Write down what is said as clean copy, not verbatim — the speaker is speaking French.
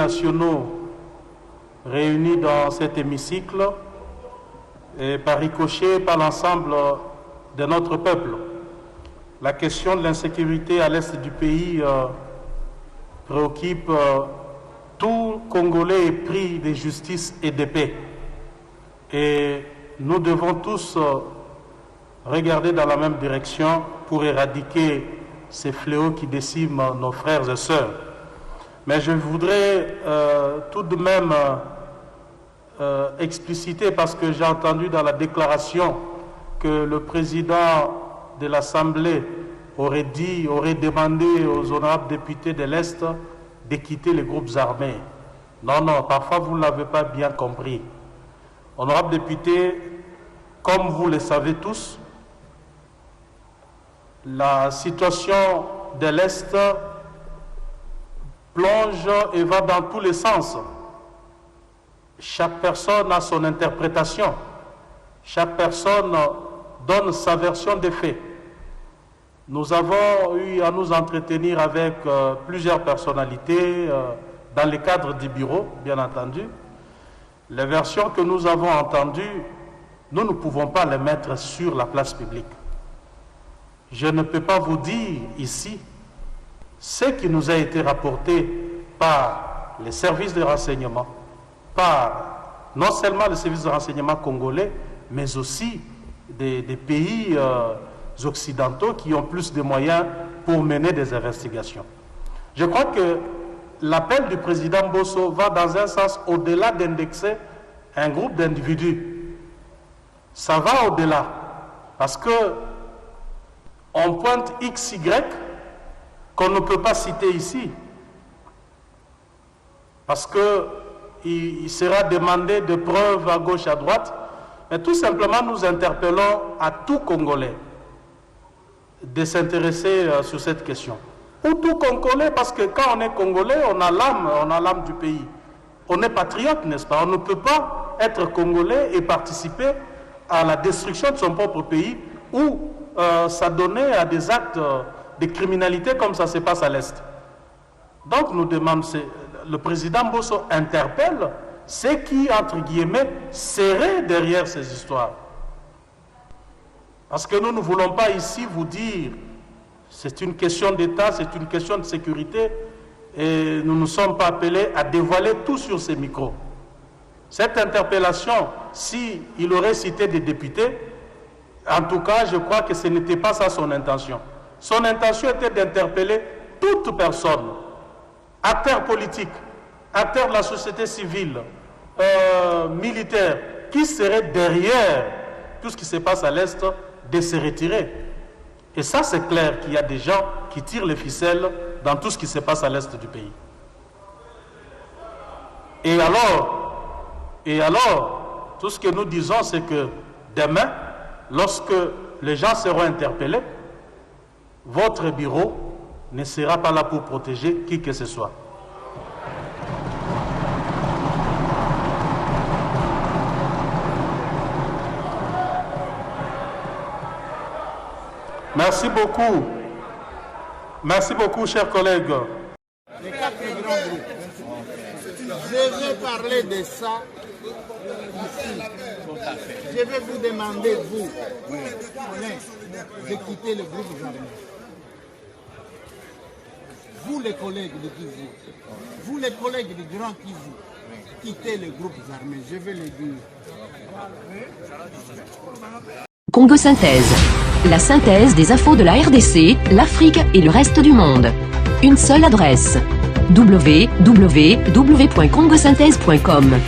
nationaux réunis dans cet hémicycle et par ricochet par l'ensemble de notre peuple. La question de l'insécurité à l'est du pays préoccupe tout Congolais épris de justice et de paix. Et nous devons tous regarder dans la même direction pour éradiquer ces fléaux qui déciment nos frères et sœurs. Mais je voudrais tout de même expliciter, parce que j'ai entendu dans la déclaration que le président de l'Assemblée aurait demandé aux honorables députés de l'Est de quitter les groupes armés. Non, non, parfois vous ne l'avez pas bien compris. Honorables députés, comme vous le savez tous, la situation de l'Est plonge et va dans tous les sens. Chaque personne a son interprétation. Chaque personne donne sa version des faits. Nous avons eu à nous entretenir avec plusieurs personnalités dans le cadre du bureau, bien entendu. Les versions que nous avons entendues, nous ne pouvons pas les mettre sur la place publique. Je ne peux pas vous dire ici ce qui nous a été rapporté par les services de renseignement, par non seulement les services de renseignement congolais, mais aussi des pays occidentaux qui ont plus de moyens pour mener des investigations. Je crois que l'appel du président Bosso va dans un sens au-delà d'indexer un groupe d'individus. Ça va au-delà, parce que on pointe XY qu'on ne peut pas citer ici, parce qu'il sera demandé de preuves à gauche, à droite, mais tout simplement nous interpellons à tout Congolais de s'intéresser sur cette question. Pour tout Congolais, parce que quand on est Congolais, on a l'âme du pays. On est patriote, n'est-ce pas? On ne peut pas être Congolais et participer à la destruction de son propre pays ou s'adonner à des actes de criminalité comme ça se passe à l'Est. Donc nous demandons, le président Bosso interpelle ceux qui, entre guillemets, seraient derrière ces histoires. Parce que nous ne voulons pas ici vous dire c'est une question d'État, c'est une question de sécurité, et nous ne sommes pas appelés à dévoiler tout sur ces micros. Cette interpellation, s'il aurait cité des députés, en tout cas, je crois que ce n'était pas ça son intention. Son intention était d'interpeller toute personne, acteur politique, acteur de la société civile, militaire, qui serait derrière tout ce qui se passe à l'Est, de se retirer. Et ça, c'est clair qu'il y a des gens qui tirent les ficelles dans tout ce qui se passe à l'Est du pays. Et alors, tout ce que nous disons, c'est que demain, lorsque les gens seront interpellés, votre bureau ne sera pas là pour protéger qui que ce soit. Merci beaucoup. Merci beaucoup, chers collègues. Les 4 grands groupes. Je vais parler de ça ici. Je vais vous demander, vous, de quitter le groupe armé. Vous, les collègues de Kivu, vous, les collègues du Grand Kivu, quittez le groupe armé. Je vais le dire. Congo Synthèse. La synthèse des infos de la RDC, l'Afrique et le reste du monde. Une seule adresse. www.congosynthèse.com.